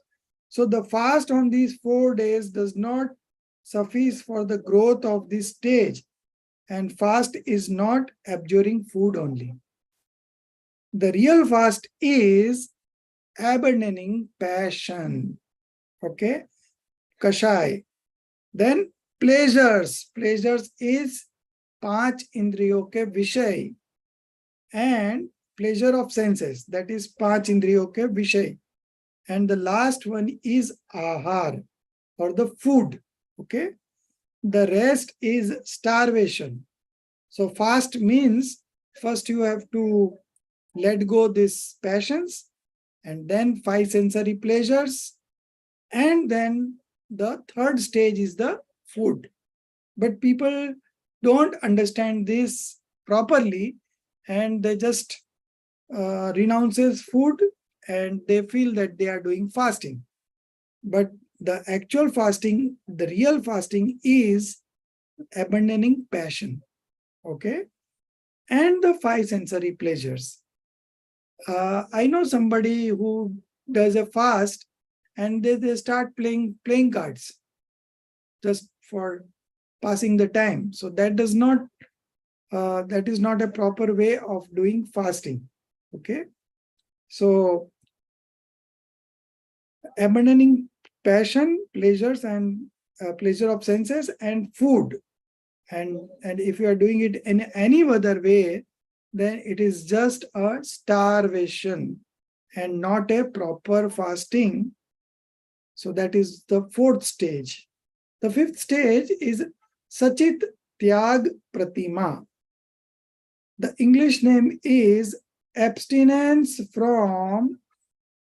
So, the fast on these 4 days does not suffice for the growth of this stage, and fast is not abjuring food only. The real fast is abandoning passion. Okay, Kashai. Then pleasures. Pleasures is पांच इंद्रियों के विषय and pleasure of senses, that is पांच इंद्रियों के विषय, and the last one is ahar or the food. Okay, the rest is starvation. So fast means first you have to let go these passions, and then 5 sensory pleasures, and then the third stage is the food. But people don't understand this properly, and they just renounces food and they feel that they are doing fasting. But the actual fasting, the real fasting is abandoning passion, okay, and the 5 sensory pleasures. I know somebody who does a fast and they start playing cards just for passing the time. So that is not a proper way of doing fasting. Okay, so abandoning passion, pleasures, and pleasure of senses and food, and if you are doing it in any other way, then it is just a starvation and not a proper fasting. So that is the 4th stage. The 5th stage is Sachit Tyag Pratima. The English name is abstinence from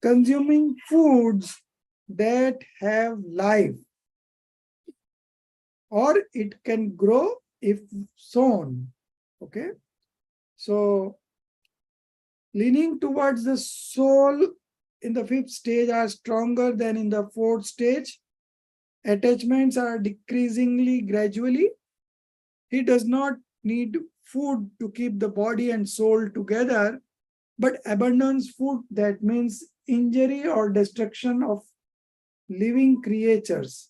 consuming foods that have life, or it can grow if sown. Okay, so leaning towards the soul in the 5th stage are stronger than in the 4th stage. Attachments are decreasingly gradually. He does not need food to keep the body and soul together, but abandons food that means injury or destruction of living creatures.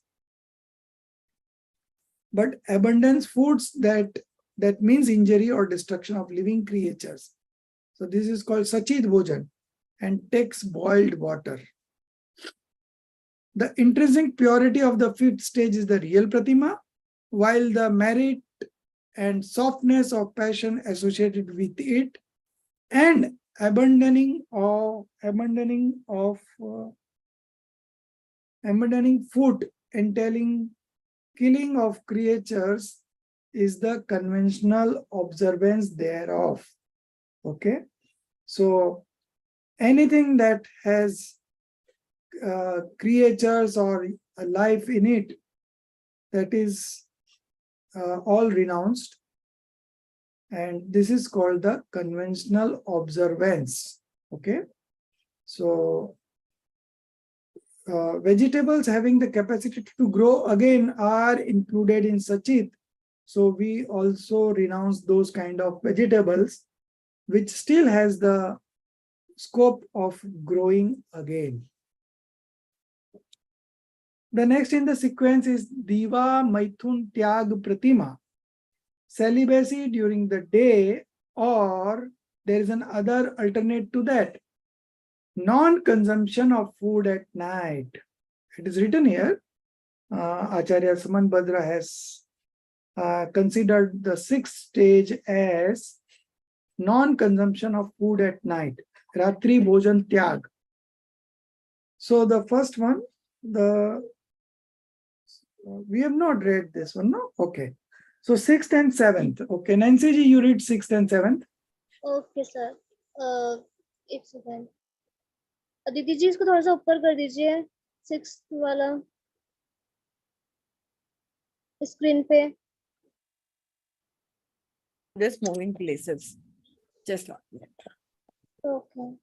But abundance foods that means injury or destruction of living creatures. So this is called Sachit Bhojan and takes boiled water. The intrinsic purity of the 5th stage is the real Pratima, while the merit and softness of passion associated with it and abandoning food entailing killing of creatures is the conventional observance thereof. Okay, so anything that has creatures or a life in it, that is all renounced, and this is called the conventional observance. Okay, so vegetables having the capacity to grow again are included in Sachit. So we also renounce those kind of vegetables which still has the scope of growing again. The next in the sequence is Diva Maithun Tyag Pratima. Celibacy during the day, or there is an other alternate to that, non-consumption of food at night. It is written here. Acharya Suman Badra has considered the 6th stage as non-consumption of food at night, Ratri Bhojan Tyag. So the first one, we have not read this one, no? Okay. So 6th and 7th. Okay, Nancy ji, you read 6th and 7th. Okay sir, एक second, Aditi जी इसको थोड़ा सा ऊपर कर दीजिए, 6th वाला screen पे. Just moving places. Just one minute. Okay.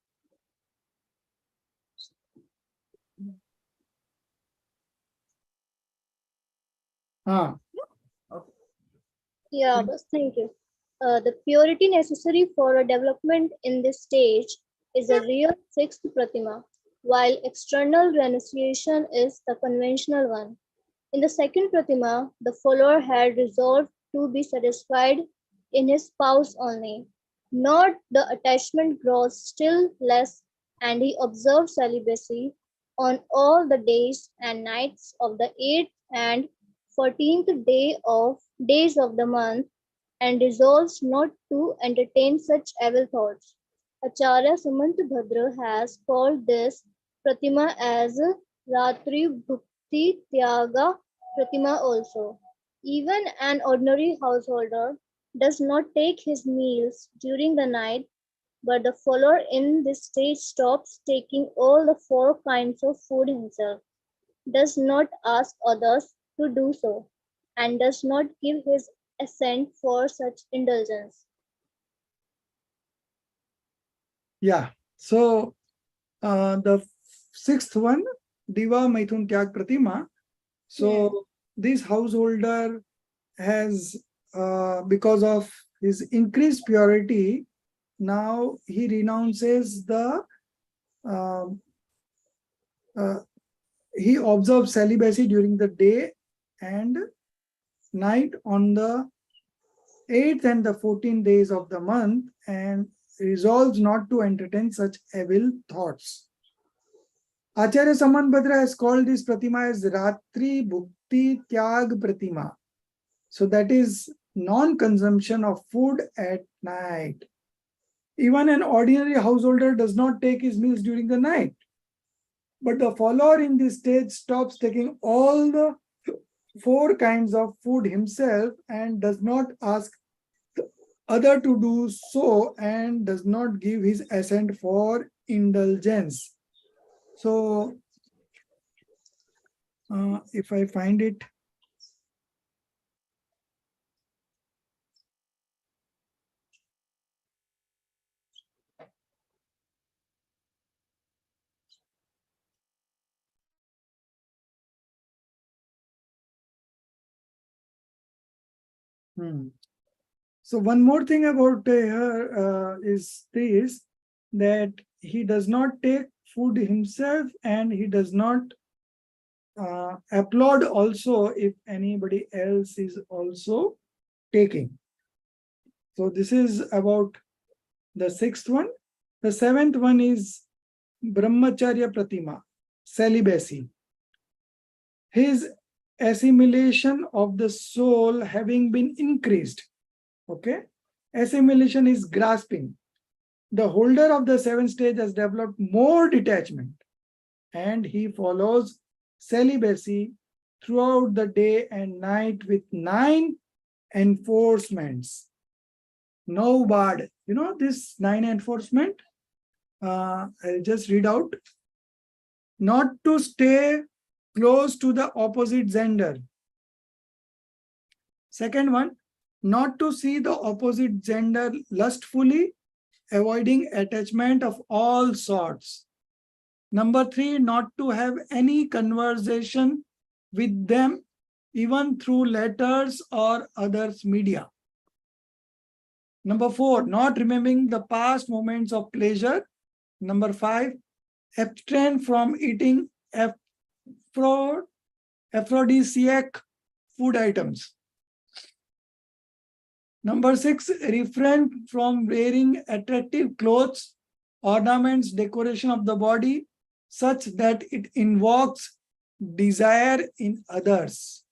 Ah, Yeah, but thank you. The purity necessary for a development in this stage is a real sixth pratima, while external renunciation is the conventional one. In the second pratima, the follower had resolved to be satisfied in his spouse only. Not the attachment grows still less, and he observed celibacy on all the days and nights of the 8th and 14th days of the month, and resolves not to entertain such evil thoughts. Acharya Samantabhadra has called this pratima as Ratri Bhukti Tyaga pratima also. Even an ordinary householder does not take his meals during the night, but the follower in this stage stops taking all the four kinds of food himself, does not ask others to do so, and does not give his assent for such indulgence. yeah. So the sixth one, Diva Maithun Tyak Pratima. So this householder has, because of his increased purity, now he renounces the, uh, uh, he observes celibacy during the day and night on the 8th and the 14th days of the month, and resolves not to entertain such evil thoughts. Acharya Samanbhadra has called this pratima as Ratri Bhukti Tyag Pratima. So that is non-consumption of food at night. Even an ordinary householder does not take his meals during the night. But the follower in this stage stops taking all the four kinds of food himself and does not ask the other to do so, and does not give his assent for indulgence. So if I find it, So one more thing about her is this, that he does not take food himself, and he does not applaud also if anybody else is also taking. So this is about the sixth one. The seventh one is Brahmacharya Pratima, celibacy. His assimilation of the soul having been increased. Okay, assimilation is grasping. The holder of the seventh stage has developed more detachment, and he follows celibacy throughout the day and night with 9 enforcements. No bad. You know this 9 enforcement? I'll just read out. Not to stay close to the opposite gender. Second one, not to see the opposite gender lustfully, avoiding attachment of all sorts. Number 3, not to have any conversation with them, even through letters or others' media. Number 4, not remembering the past moments of pleasure. Number 5, abstain from eating aphrodisiac food items. Number 6, refrain from wearing attractive clothes, ornaments, decoration of the body, such that it invokes desire in others.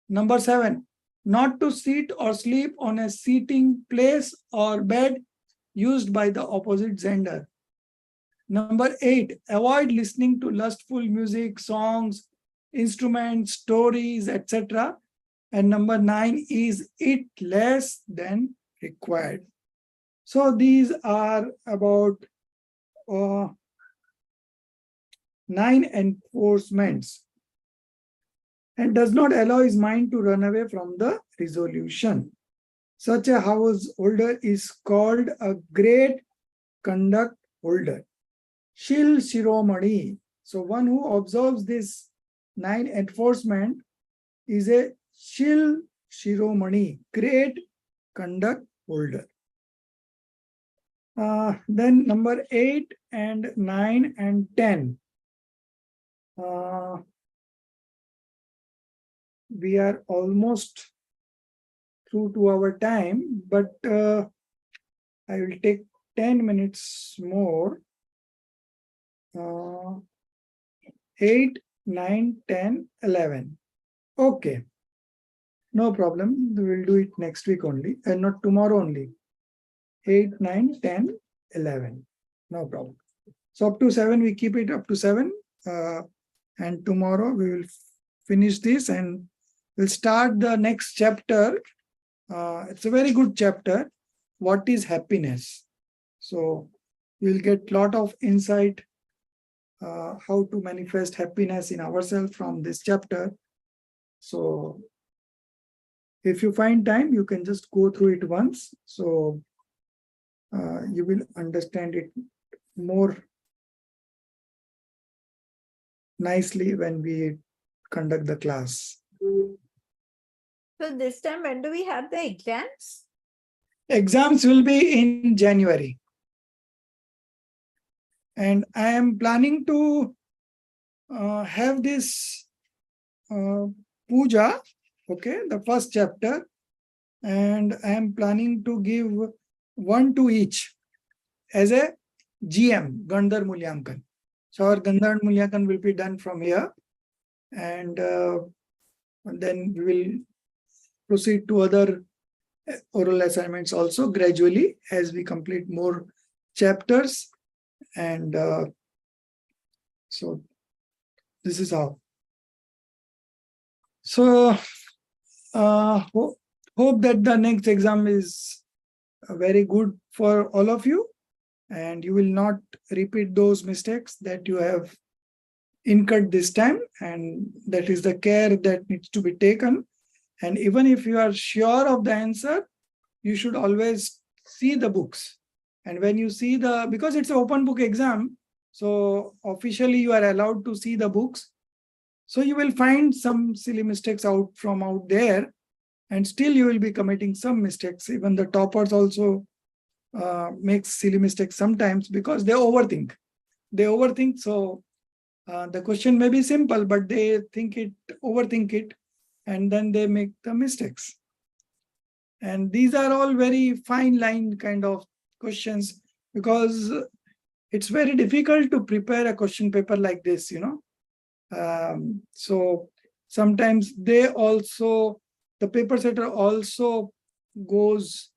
Number 7, not to sit or sleep on a seating place or bed used by the opposite gender. Number 8, avoid listening to lustful music, songs, instruments, stories, etc. And number 9 is eat less than required. So these are about 9 enforcements, and does not allow his mind to run away from the resolution. Such a householder is called a great conduct holder. Shil Shiromani. So one who observes this 9 enforcement is a Shil Shiromani, great conduct holder. Then number 8 and 9 and 10. We are almost through to our time, but I will take 10 minutes more. 8, 9, 10, 11. Okay. No problem. We will do it next week only, and not tomorrow only. 8, 9, 10, 11. No problem. So up to 7, we keep it up to 7. And tomorrow we will finish this and we'll start the next chapter. It's a very good chapter. What is happiness? So we'll get lot of insight how to manifest happiness in ourselves from this chapter. So if you find time, you can just go through it once. So you will understand it more nicely when we conduct the class. So this time, when do we have the exams? Exams will be in January. And I am planning to have this puja, okay, the first chapter. And I am planning to give 1 to each as a GM, Gandhar Mulyankan. So our Gandhar Mulyankan will be done from here. And then we will proceed to other oral assignments also gradually as we complete more chapters. And so this is how. So hope that the next exam is very good for all of you, and you will not repeat those mistakes that you have incurred this time, and that is the care that needs to be taken. And even if you are sure of the answer, you should always see the books. And when you see because it's an open book exam, so officially you are allowed to see the books. So you will find some silly mistakes out there, and still you will be committing some mistakes. Even the toppers also make silly mistakes sometimes because they overthink. So the question may be simple, but they overthink it, and then they make the mistakes. And these are all very fine line kind of questions, because it's very difficult to prepare a question paper like this, so sometimes the paper setter also goes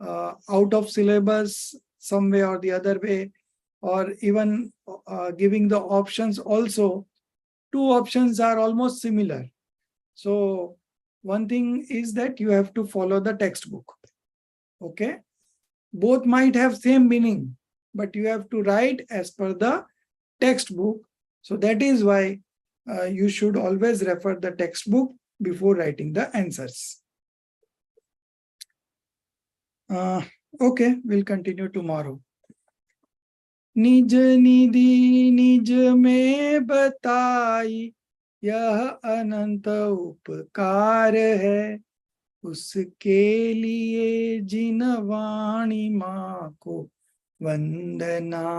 out of syllabus some way or the other way, or even giving the options also. 2 options are almost similar. So one thing is that you have to follow the textbook. Okay. Both might have same meaning, but you have to write as per the textbook. So that is why you should always refer the textbook before writing the answers. Okay, we'll continue tomorrow. निज निधि निज में बताई, यह अनंत उपकार है, उसके लिए जिन वाणी माँ को वंदना।